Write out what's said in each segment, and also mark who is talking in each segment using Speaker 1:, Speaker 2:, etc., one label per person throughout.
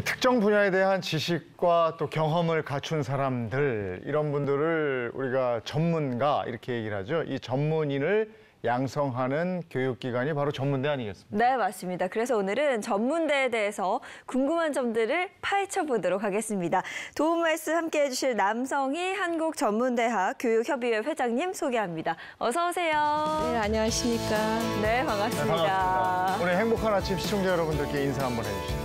Speaker 1: 특정 분야에 대한 지식과 또 경험을 갖춘 사람들, 이런 분들을 우리가 전문가 이렇게 얘기를 하죠. 이 전문인을 양성하는 교육기관이 바로 전문대 아니겠습니까?
Speaker 2: 네, 맞습니다. 그래서 오늘은 전문대에 대해서 궁금한 점들을 파헤쳐 보도록 하겠습니다. 도움 말씀 함께해 주실 남성희 한국전문대학 교육협의회 회장님 소개합니다. 어서 오세요.
Speaker 3: 네, 안녕하십니까.
Speaker 2: 네, 반갑습니다.
Speaker 1: 네, 반갑습니다. 오늘 행복한 아침 시청자 여러분들께 인사 한번 해주시죠.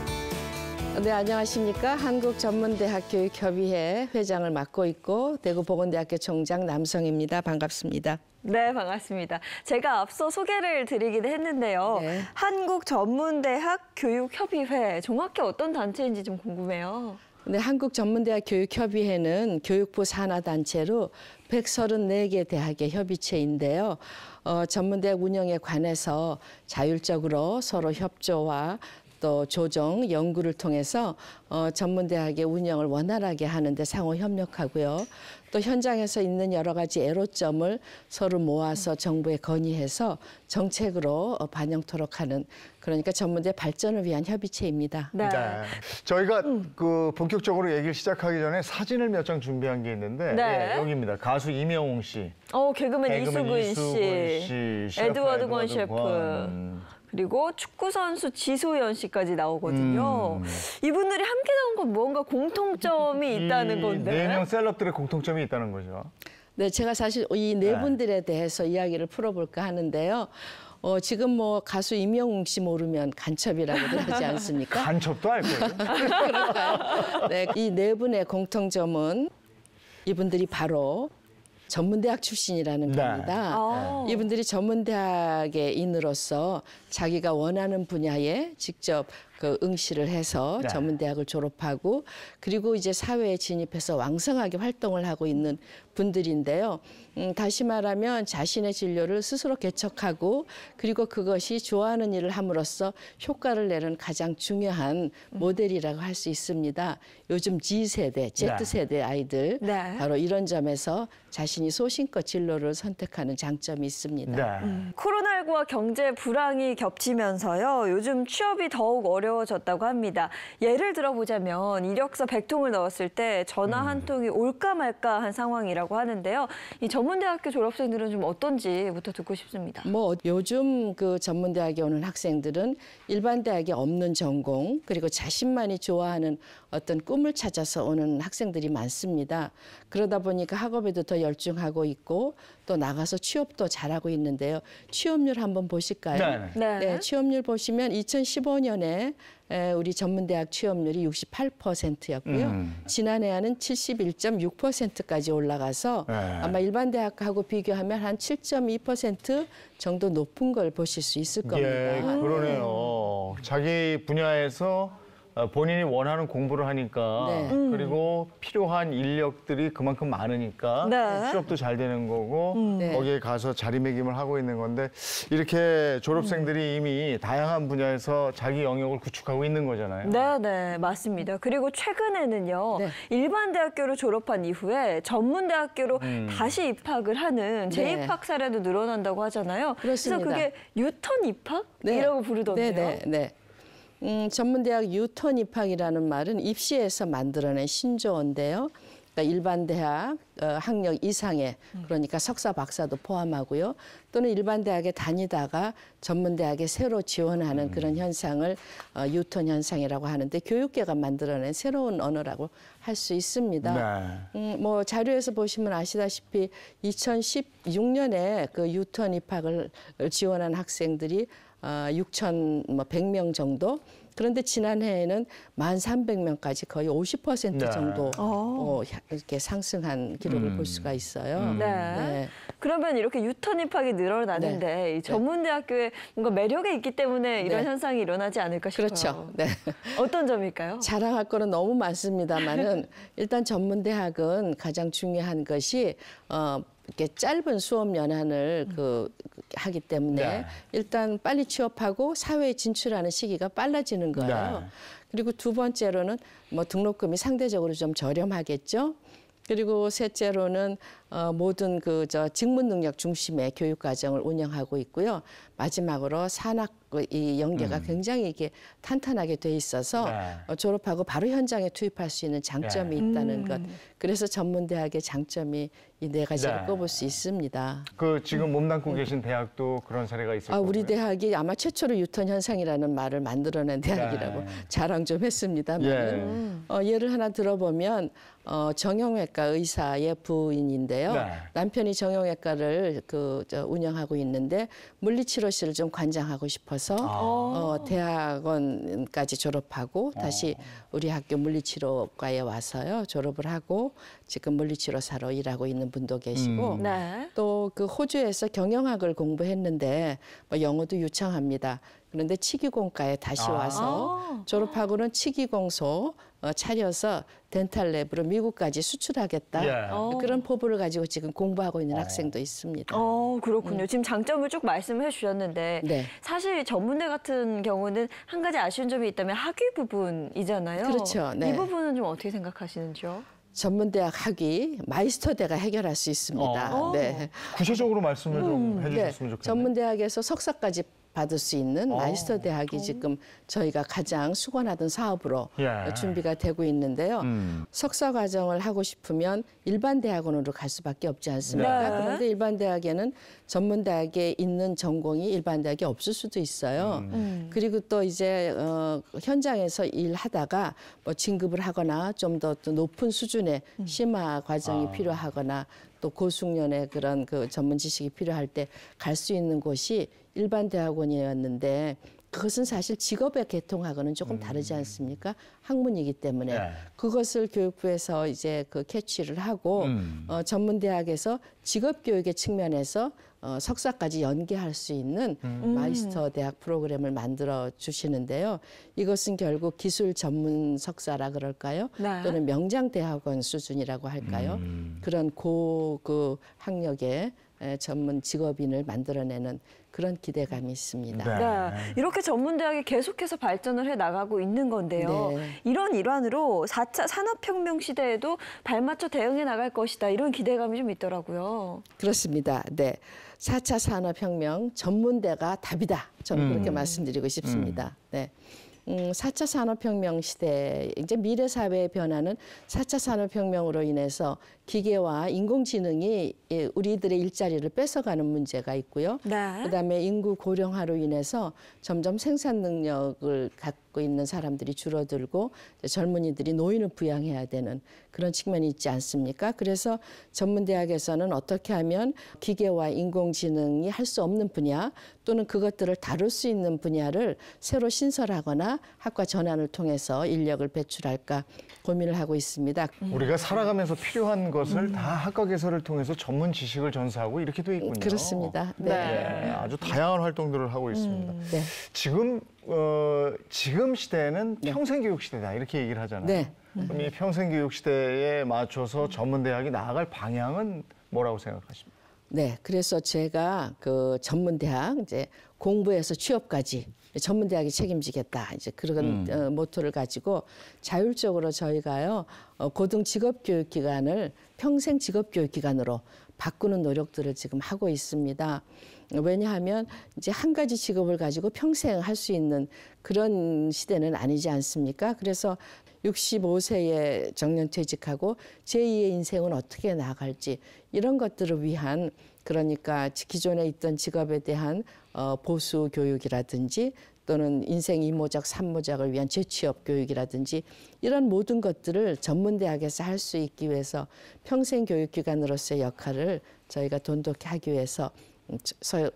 Speaker 3: 네, 안녕하십니까. 한국전문대학 교육협의회 회장을 맡고 있고 대구보건대학교 총장 남성입니다. 반갑습니다.
Speaker 2: 네, 반갑습니다. 제가 앞서 소개를 드리기도 했는데요.
Speaker 3: 네.
Speaker 2: 한국전문대학 교육협의회, 정확히 어떤 단체인지 좀 궁금해요.
Speaker 3: 네, 한국전문대학 교육협의회는 교육부 산하단체로 134개 대학의 협의체인데요. 전문대학 운영에 관해서 자율적으로 서로 협조와 또 조정, 연구를 통해서 전문대학의 운영을 원활하게 하는데 상호 협력하고요. 또 현장에서 있는 여러 가지 애로점을 서로 모아서 정부에 건의해서 정책으로 반영토록 하는, 그러니까 전문대 발전을 위한 협의체입니다.
Speaker 2: 네.
Speaker 1: 저희가 본격적으로 얘기를 시작하기 전에 사진을 몇 장 준비한 게 있는데
Speaker 2: 네.
Speaker 1: 예, 여기입니다. 가수 이명웅 씨,
Speaker 2: 개그맨 이수근 씨,
Speaker 1: 셰프
Speaker 2: 에드워드 권 셰프. 그리고 축구선수 지소연 씨까지 나오거든요. 이분들이 함께 나온 건 뭔가 공통점이 있다는 건데.
Speaker 1: 네 명 셀럽들의 공통점이 있다는 거죠.
Speaker 3: 네, 제가 사실 이 네 분들에 대해서 이야기를 풀어볼까 하는데요. 지금 뭐 가수 임영웅 씨 모르면 간첩이라고도 하지 않습니까?
Speaker 1: 간첩도 알 거예요.
Speaker 3: 그럴까요? 네, 이 네 분의 공통점은 이분들이 바로 전문대학 출신이라는
Speaker 1: 네.
Speaker 3: 겁니다. 이분들이 전문대학의 인으로서 자기가 원하는 분야에 직접 응시를 해서
Speaker 1: 네.
Speaker 3: 전문대학을 졸업하고 그리고 이제 사회에 진입해서 왕성하게 활동을 하고 있는 분들인데요. 다시 말하면 자신의 진로를 스스로 개척하고 그리고 그것이 좋아하는 일을 함으로써 효과를 내는 가장 중요한 모델이라고 할 수 있습니다. 요즘 G세대, Z세대 아이들
Speaker 2: 네.
Speaker 3: 바로 이런 점에서 자신이 소신껏 진로를 선택하는 장점이 있습니다.
Speaker 1: 네.
Speaker 2: 코로나19와 경제 불황이 겹치면서요. 요즘 취업이 더욱 어려워졌다고 합니다. 예를 들어보자면 이력서 100통을 넣었을 때 전화 한 통이 올까 말까 한 상황이라고 하는데요. 이 전문대학교 졸업생들은 좀 어떤지부터 듣고 싶습니다.
Speaker 3: 뭐 요즘 그 전문대학에 오는 학생들은 일반 대학에 없는 전공 그리고 자신만이 좋아하는 어떤 꿈을 찾아서 오는 학생들이 많습니다. 그러다 보니까 학업에도 더 열중하고 있고 또 나가서 취업도 잘하고 있는데요. 취업률 한번 보실까요?
Speaker 1: 네.
Speaker 3: 네, 취업률 보시면 2015년에 우리 전문대학 취업률이 68%였고요. 지난해와는 71.6%까지 올라가서 아마 일반 대학하고 비교하면 한 7.2% 정도 높은 걸 보실 수 있을 겁니다.
Speaker 1: 예, 그러네요. 자기 분야에서 본인이 원하는 공부를 하니까
Speaker 3: 네.
Speaker 1: 그리고 필요한 인력들이 그만큼 많으니까
Speaker 2: 네.
Speaker 1: 취업도 잘 되는 거고
Speaker 3: 네.
Speaker 1: 거기에 가서 자리매김을 하고 있는 건데 이렇게 졸업생들이 이미 다양한 분야에서 자기 영역을 구축하고 있는 거잖아요.
Speaker 2: 네, 맞습니다. 그리고 최근에는요.
Speaker 3: 네.
Speaker 2: 일반 대학교를 졸업한 이후에 전문 대학교로 다시 입학을 하는 재입학 사례도 늘어난다고 하잖아요.
Speaker 3: 그렇습니다.
Speaker 2: 그래서 그게 유턴 입학이라고 부르던데요.
Speaker 3: 네. 전문대학 유턴 입학이라는 말은 입시에서 만들어낸 신조어인데요. 그러니까 일반 대학 학력 이상의 그러니까 석사 박사도 포함하고요. 또는 일반 대학에 다니다가 전문 대학에 새로 지원하는 그런 현상을 유턴 현상이라고 하는데 교육계가 만들어낸 새로운 언어라고 할 수 있습니다. 뭐 자료에서 보시면 아시다시피 2016년에 그 유턴 입학을 지원한 학생들이 6,100명 정도. 그런데 지난해에는 1,300명까지 거의 50% 정도 이렇게 상승한 기록을 볼 수가 있어요.
Speaker 2: 네. 그러면 이렇게 유턴 입학이 늘어나는데 이 전문대학교에 뭔가 매력이 있기 때문에 이런 현상이 일어나지 않을까 싶어요.
Speaker 3: 그렇죠. 네.
Speaker 2: 어떤 점일까요?
Speaker 3: 자랑할 거는 너무 많습니다만은 일단 전문대학은 가장 중요한 것이 이렇게 짧은 수업 연한을 하기 때문에 일단 빨리 취업하고 사회에 진출하는 시기가 빨라지는 거예요. 그리고 두 번째로는 뭐 등록금이 상대적으로 좀 저렴하겠죠. 그리고 셋째로는 모든 직무 능력 중심의 교육 과정을 운영하고 있고요. 마지막으로 산학 이 연계가 굉장히 이게 탄탄하게 돼 있어서
Speaker 1: 네.
Speaker 3: 졸업하고 바로 현장에 투입할 수 있는 장점이 있다는 것. 그래서 전문대학의 장점이 이 네 가지를
Speaker 1: 네.
Speaker 3: 꼽을 수 있습니다.
Speaker 1: 그 지금 몸담고 계신 대학도 그런 사례가 있을 거고요.
Speaker 3: 우리 대학이 아마 최초로 유턴 현상이라는 말을 만들어낸 대학이라고
Speaker 1: 네.
Speaker 3: 자랑 좀 했습니다만 예를 하나 들어보면 정형외과 의사의 부인인데요.
Speaker 1: 네.
Speaker 3: 남편이 정형외과를 운영하고 있는데 물리치료실을 좀 관장하고 싶어서 대학원까지 졸업하고 다시 우리 학교 물리치료과에 와서요 졸업을 하고 지금 물리치료사로 일하고 있는 분도 계시고
Speaker 2: 네.
Speaker 3: 또 그 호주에서 경영학을 공부했는데 영어도 유창합니다. 그런데 치기공과에 다시 와서 졸업하고는 치기공소 차려서 덴탈랩으로 미국까지 수출하겠다.
Speaker 1: 예.
Speaker 3: 그런 포부를 가지고 지금 공부하고 있는 학생도 있습니다.
Speaker 2: 그렇군요. 지금 장점을 쭉 말씀해 주셨는데
Speaker 3: 네.
Speaker 2: 사실 전문대 같은 경우는 한 가지 아쉬운 점이 있다면 학위 부분이잖아요.
Speaker 3: 그렇죠. 네.
Speaker 2: 이 부분은 좀 어떻게 생각하시는지요?
Speaker 3: 전문대학 학위 마이스터대가 해결할 수 있습니다. 네.
Speaker 1: 구체적으로 말씀을 좀 해주셨으면 좋겠네요.
Speaker 3: 전문대학에서 석사까지 받을 수 있는 마이스터 대학이 지금 저희가 가장 수건하던 사업으로
Speaker 1: 예.
Speaker 3: 준비가 되고 있는데요. 석사 과정을 하고 싶으면 일반 대학원으로 갈 수밖에 없지 않습니까?
Speaker 2: 네.
Speaker 3: 그런데 일반 대학에는 전문 대학에 있는 전공이 일반 대학에 없을 수도 있어요. 그리고 또 이제 현장에서 일하다가 뭐 진급을 하거나 좀 더 높은 수준의 심화 과정이 필요하거나 또 고숙련의 그런 그 전문 지식이 필요할 때 갈 수 있는 곳이 일반 대학원이었는데 그것은 사실 직업의 계통하고는 조금 다르지 않습니까? 학문이기 때문에
Speaker 1: 네.
Speaker 3: 그것을 교육부에서 이제 그 캐치를 하고 전문 대학에서 직업 교육의 측면에서 석사까지 연계할 수 있는 마이스터 대학 프로그램을 만들어 주시는데요. 이것은 결국 기술 전문 석사라 그럴까요?
Speaker 2: 네.
Speaker 3: 또는 명장 대학원 수준이라고 할까요? 그런 그 학력의 전문 직업인을 만들어내는 그런 기대감이 있습니다.
Speaker 1: 네.
Speaker 2: 네. 이렇게 전문대학이 계속해서 발전을 해 나가고 있는 건데요.
Speaker 3: 네.
Speaker 2: 이런 일환으로 4차 산업혁명 시대에도 발맞춰 대응해 나갈 것이다. 이런 기대감이 좀 있더라고요.
Speaker 3: 그렇습니다. 네. 4차 산업혁명 전문대가 답이다. 저는 그렇게 말씀드리고 싶습니다. 네. 4차 산업혁명 시대, 이제 미래 사회의 변화는 4차 산업혁명으로 인해서 기계와 인공지능이 우리들의 일자리를 뺏어가는 문제가 있고요.
Speaker 2: 네.
Speaker 3: 그다음에 인구 고령화로 인해서 점점 생산 능력을 갖고 있는 사람들이 줄어들고 젊은이들이 노인을 부양해야 되는 그런 측면이 있지 않습니까? 그래서 전문대학에서는 어떻게 하면 기계와 인공지능이 할 수 없는 분야 또는 그것들을 다룰 수 있는 분야를 새로 신설하거나 학과 전환을 통해서 인력을 배출할까 고민을 하고 있습니다.
Speaker 1: 우리가 살아가면서 필요한 것을 다 학과 개설을 통해서 전문 지식을 전수하고 이렇게 돼 있군요.
Speaker 3: 그렇습니다. 네.
Speaker 1: 네, 아주 다양한 활동들을 하고 있습니다.
Speaker 3: 네.
Speaker 1: 지금 시대는 평생교육 시대다 이렇게 얘기를 하잖아요.
Speaker 3: 네.
Speaker 1: 그럼 이 평생교육 시대에 맞춰서 전문대학이 나아갈 방향은 뭐라고 생각하십니까?
Speaker 3: 네, 그래서 제가 그 전문대학 이제 공부에서 취업까지 전문대학이 책임지겠다 이제 그런 모토를 가지고 자율적으로 저희가요 고등 직업교육기관을 평생 직업교육기관으로 바꾸는 노력들을 지금 하고 있습니다. 왜냐하면 이제 한 가지 직업을 가지고 평생 할 수 있는 그런 시대는 아니지 않습니까? 그래서 65세에 정년퇴직하고 제2의 인생은 어떻게 나아갈지 이런 것들을 위한 그러니까 기존에 있던 직업에 대한 보수 교육이라든지 또는 인생 2모작, 3모작을 위한 재취업 교육이라든지 이런 모든 것들을 전문대학에서 할 수 있기 위해서 평생교육기관으로서의 역할을 저희가 돈독히 하기 위해서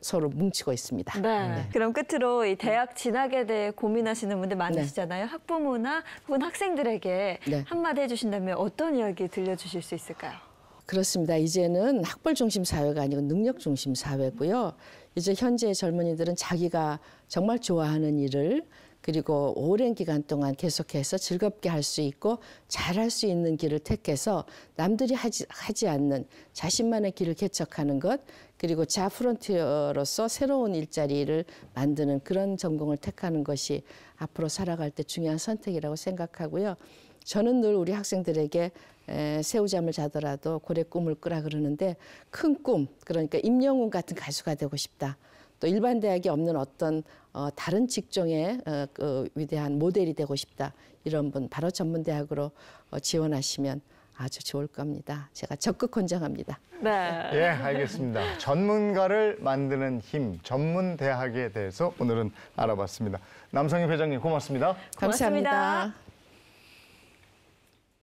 Speaker 3: 서로 뭉치고 있습니다.
Speaker 2: 네. 그럼 끝으로 이 대학 진학에 대해 고민하시는 분들 많으시잖아요. 학부모나 혹은 학생들에게
Speaker 3: 네.
Speaker 2: 한마디 해주신다면 어떤 이야기 들려주실 수 있을까요?
Speaker 3: 그렇습니다. 이제는 학벌 중심 사회가 아니고 능력 중심 사회고요. 이제 현재 젊은이들은 자기가 정말 좋아하는 일을 그리고 오랜 기간 동안 계속해서 즐겁게 할 수 있고 잘할 수 있는 길을 택해서 남들이 하지 않는 자신만의 길을 개척하는 것 그리고 자프론티어로서 새로운 일자리를 만드는 그런 전공을 택하는 것이 앞으로 살아갈 때 중요한 선택이라고 생각하고요. 저는 늘 우리 학생들에게 새우잠을 자더라도 고래 꿈을 꾸라 그러는데 큰 꿈, 그러니까 임영웅 같은 가수가 되고 싶다. 또 일반 대학에 없는 어떤 다른 직종의 그 위대한 모델이 되고 싶다. 이런 분 바로 전문대학으로 지원하시면 아주 좋을 겁니다. 제가 적극 권장합니다.
Speaker 2: 네.
Speaker 1: 예, 알겠습니다. 전문가를 만드는 힘, 전문대학에 대해서 오늘은 알아봤습니다. 남성희 회장님 고맙습니다.
Speaker 2: 고맙습니다.
Speaker 3: 감사합니다.